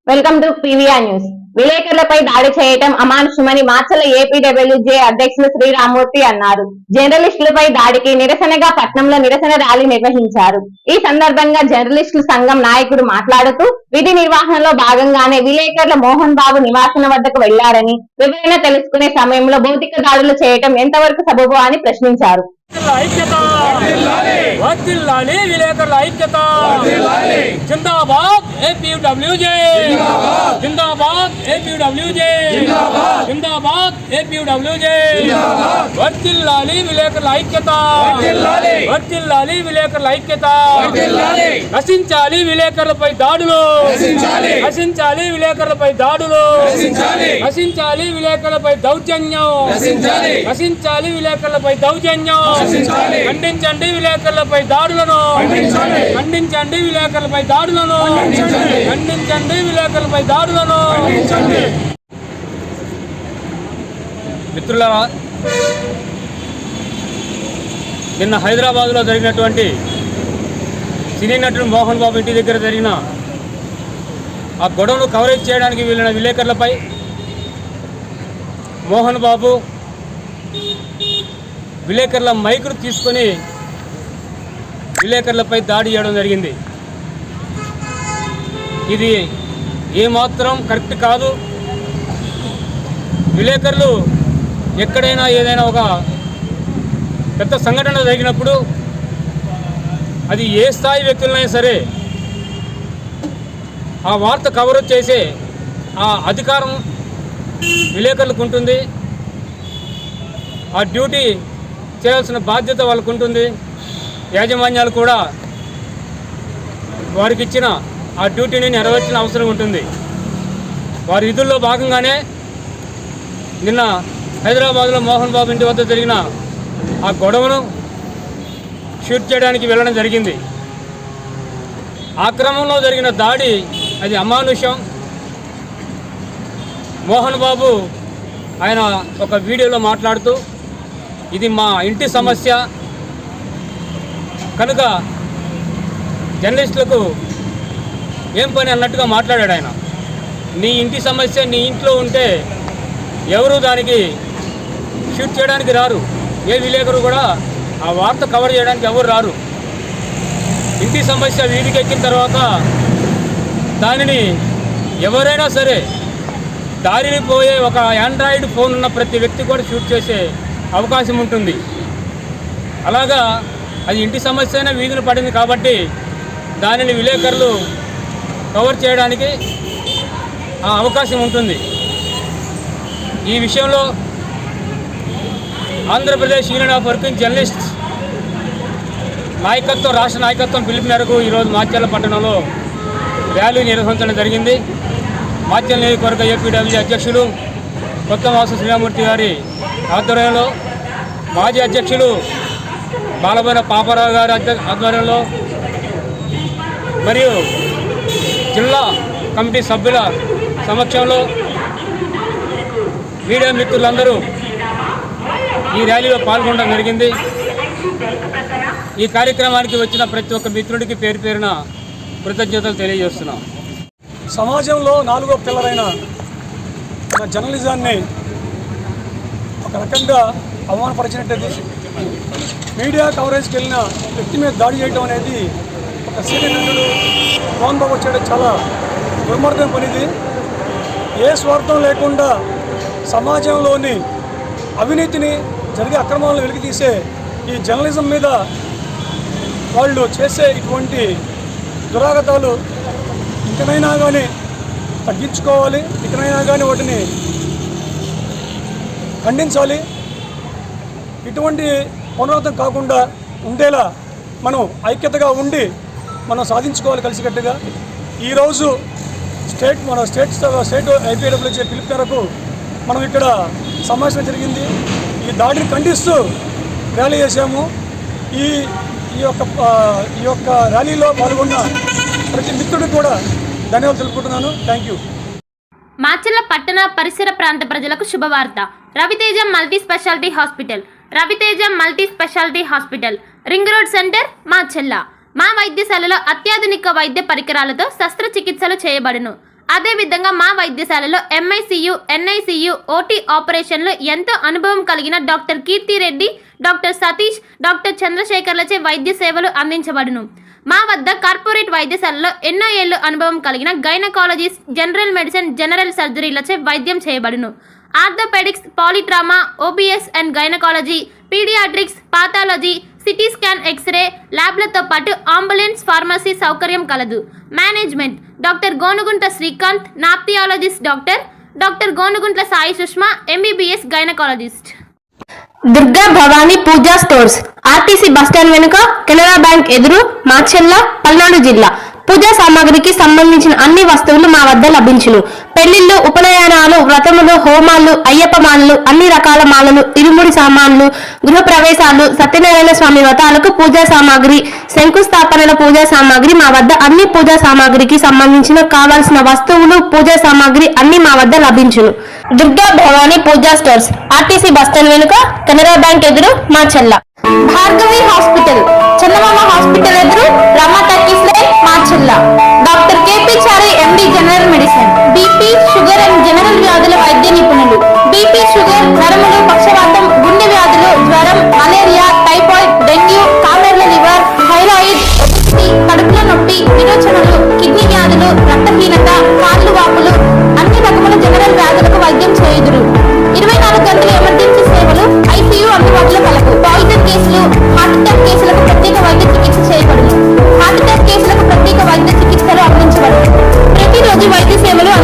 Welcome to PVR news. విలేకరులపై దాడి చేయటం అమానుషమని మాచర్ల ఏపీడబ్ల్యూజే అధ్యక్షులు శ్రీరామూర్తి అన్నారు. జర్నలిస్టులపై దాడికి నిరసనగా పట్నంలో నిరసన ర్యాలీ నిర్వహించారు. ఈ సందర్భంగా జర్నలిస్టుల సంఘం నాయకుడు మాట్లాడుతూ విధి నిర్వహణలో భాగంగానే విలేకరుల మోహన్ బాబు నివాసం వద్దకు వెళ్లారని, వివరణ తెలుసుకునే సమయంలో భౌతిక దాడులు చేయటం ఎంతవరకు సబబు అని ప్రశ్నించారు. విలేకరుల ఐక్యత జిందాబాద్ ఏపీడబ్ల్యూజే జిందాబాద్ ఏపీడబ్ల్యూజే జిందాబాద్ ఏపీడబ్ల్యూజే వర్ధిల్లాలి విలేకరుల ఐక్యత వర్ధిల్లాలి విలేకరుల ఐక్యత నశించాలి విలేకరులపై దాడులు నశించాలి విలేకరులపై దాడులు నశించాలి విలేకరులపై దౌర్జన్యం నశించాలి విలేకరులపై దౌర్జన్యం ఖండించండి విలేకరులపై దాడులను ఖండించండి విలేకరులపై దాడులను ఖండించండి విలేకరులపై దాడులను. మిత్రులారా, నిన్న హైదరాబాద్లో జరిగినటువంటి సినీ నటుడు మోహన్ బాబు ఇంటి దగ్గర జరిగిన ఆ గొడవను కవరేజ్ చేయడానికి వెళ్ళిన విలేకరులపై మోహన్ బాబు విలేకరుల మైకును తీసుకొని విలేకరులపై దాడి చేయడం జరిగింది. ఇది ఏమాత్రం కరెక్ట్ కాదు. విలేకరులు ఎక్కడైనా ఏదైనా ఒక పెద్ద సంఘటన జరిగినప్పుడు అది ఏ స్థాయి వ్యక్తులైనా సరే ఆ వార్త కవరేజ్ చేసే ఆ అధికారం విలేకరులకు ఉంటుంది. ఆ డ్యూటీ చేయాల్సిన బాధ్యత వాళ్ళకు ఉంటుంది. యాజమాన్యాలు కూడా వారికి ఇచ్చిన ఆ డ్యూటీని నెరవేర్చిన అవసరం ఉంటుంది. వారి విధుల్లో భాగంగానే నిన్న హైదరాబాద్లో మోహన్ బాబు ఇంటి వద్ద జరిగిన ఆ గొడవను షూట్ చేయడానికి వెళ్ళడం జరిగింది. ఆ క్రమంలో జరిగిన దాడి అది అమానుషం. మోహన్ బాబు ఆయన ఒక వీడియోలో మాట్లాడుతూ ఇది మా ఇంటి సమస్య కనుక జర్నలిస్టులకు ఏం పని అన్నట్టుగా మాట్లాడాడు. ఆయన నీ ఇంటి సమస్య నీ ఇంట్లో ఉంటే ఎవరు దానికి షూట్ చేయడానికి రారు. ఏ విలేకరు కూడా ఆ వార్త కవర్ చేయడానికి ఎవరు రారు. ఇంటి సమస్య వీధికి ఎక్కిన తర్వాత దానిని ఎవరైనా సరే దారిని పోయే ఒక ఆండ్రాయిడ్ ఫోన్ ఉన్న ప్రతి వ్యక్తి కూడా షూట్ చేసే అవకాశం ఉంటుంది. అలాగా అది ఇంటి సమస్య అయినా వీధిని పడింది కాబట్టి దానిని విలేకరులు కవర్ చేయడానికి ఆ అవకాశం ఉంటుంది. ఈ విషయంలో Andhra Pradesh union of working journalists నాయకత్వం, రాష్ట్ర నాయకత్వం పిలుపు మేరకు ఈరోజు మాచర్ల పట్టణంలో ర్యాలీ నిర్వహించడం జరిగింది. మాచర్ల నియోజకవర్గ ఏపీడబ్ల్యూ అధ్యక్షులు కొత్తవాసు శ్రీరామూర్తి గారి ఆధ్వర్యంలో, మాజీ అధ్యక్షులు బాలబోయిన పాపారావు గారి ఆధ్వర్యంలో మరియు జిల్లా కమిటీ సభ్యుల సమక్షంలో మీడియా మిత్రులందరూ ఈ ర్యాలీలో పాల్గొనడం జరిగింది. ఈ కార్యక్రమానికి వచ్చిన ప్రతి ఒక్క మిత్రుడికి పేరు పేరున కృతజ్ఞతలు తెలియజేస్తున్నాం. సమాజంలో నాలుగో పిల్లరైన మన జర్నలిజాన్ని ఒక రకంగా అవమానపరిచినట్టు మీడియా కవరేజ్కి వెళ్ళిన వ్యక్తి మీద దాడి చేయడం అనేది ఒక సీనియర్ నటుడు మోహన్ బాబు వచ్చేది చాలా దుర్మార్గం పనిది. ఏ స్వార్థం లేకుండా సమాజంలోని అవినీతిని జరిగే అక్రమాలను వెలికితీసే ఈ జర్నలిజం మీద వాళ్ళు చేసే ఇటువంటి దురాగతాలు ఇకనైనా కానీ తగ్గించుకోవాలి, ఇకనైనా కానీ వాటిని ఖండించాలి. ఇటువంటి పునరావృతం కాకుండా ఉండేలా మనం ఐక్యతగా ఉండి మనం సాధించుకోవాలి కలిసికట్టుగా. ఈరోజు మన స్టేట్ ఐపీడబ్ల్యూజే పిలుపు మేరకు మనం ఇక్కడ సమావేశం జరిగింది. ఈ దాడిని ఖండిస్తూ ర్యాలీ చేశాము. ఈ యొక్క ర్యాలీలో పాల్గొన్న ప్రతి మిత్రుడికి కూడా ధన్యవాదాలు తెలుపుకుంటున్నాను. Thank you. మాచర్ల పట్టణ పరిసర ప్రాంత ప్రజలకు శుభవార్త. Raviteja multi speciality hospital. Raviteja multi speciality hospital, ring road centre, Macherla. మా వైద్యశాలలో అత్యాధునిక వైద్య పరికరాలతో శస్త్రచికిత్సలు చేయబడును. అదేవిధంగా మా వైద్యశాలలో MICU, NICU, OT ఆపరేషన్లు ఎంతో అనుభవం కలిగిన doctor Keerthi Reddy, doctor Satish, doctor చంద్రశేఖర్లచే వైద్య సేవలు అందించబడును. మా వద్ద కార్పొరేట్ వైద్యశాలలో ఎన్నో ఏళ్లు అనుభవం కలిగిన గైనకాలజిస్ట్, జనరల్ మెడిసిన్, జనరల్ సర్జరీలచే వైద్యం చేయబడును. Orthopaedics, polytrauma, OBS and gynaecology, paediatrics, pathology, CT scan, x ray ల్యాబ్లతో పాటు అంబులెన్స్, ఫార్మసీ సౌకర్యం కలదు. Management doctor Gonuguntla Srikanth, ophthalmologist doctor Gonuguntla Sai Sushma, MBBS gynaecologist. Durga Bhavani Puja stores, RTC bus stand వెనుక, కెనరా బ్యాంక్ ఎదురు, మాచెల్ల, పల్నాడు జిల్లా. పూజా సామాగ్రికి సంబంధించిన అన్ని వస్తువులు మా వద్ద లభించును. పెళ్లిళ్ళు, ఉపనయనాలు, వ్రతములు, హోమాలు, అయ్యప్ప మాలలు, అన్ని రకాల మాలలు, ఇరుముడి సామాన్లు, గృహ ప్రవేశాలు, సత్యనారాయణ స్వామి వ్రతాలకు పూజా సామాగ్రి, శంకుస్థాపనల పూజా సామాగ్రి మా వద్ద అన్ని పూజా సామాగ్రికి సంబంధించిన కావాల్సిన వస్తువులు, పూజా సామాగ్రి అన్ని మా వద్ద లభించును. Durga Bhavani Puja stores, RTC bus stand వెనుక, కెనరా బ్యాంక్ ఎదురు, మాచెల్ల. భార్గవి హాస్పిటల్, చందమామ హాస్పిటల్ ఎదురు, Rama talkies line, Macherla. Doctor KP Chari, MD general medicine, BP, sugar and general వ్యాధుల వైద్య నిపుణులు. BP, షుగర్, నరములు, పక్షవాతం, గుండె వ్యాధులు, జ్వరం, మలేరియా, టైఫాయిడ్, డెంగ్యూ, కామెర్ల లివర్, థైరాయిడ్, ఒబెసిటీ, కడుపులో నొప్పి, విరోచనలు, కిడ్నీ వ్యాధులు, రక్తహీనత, కాళ్ళు వాపులు, అన్ని రకముల జనరల్ వ్యాధులకు వైద్యం చేయుదురు. 24 గంటల ఎమర్జెన్సీ సేవలు, ICU అందుబాటులో కలవు. పాయిజన్ కేసులు, హార్ట్ అటాక్ కేసులకు ప్రత్యేక వైద్య చికిత్స చేయబడును. హార్ట్ అటాక్ కేసులకు ప్రత్యేక వైద్య చికిత్సలు అందించబడును. ప్రతిరోజు వైద్య సేవలు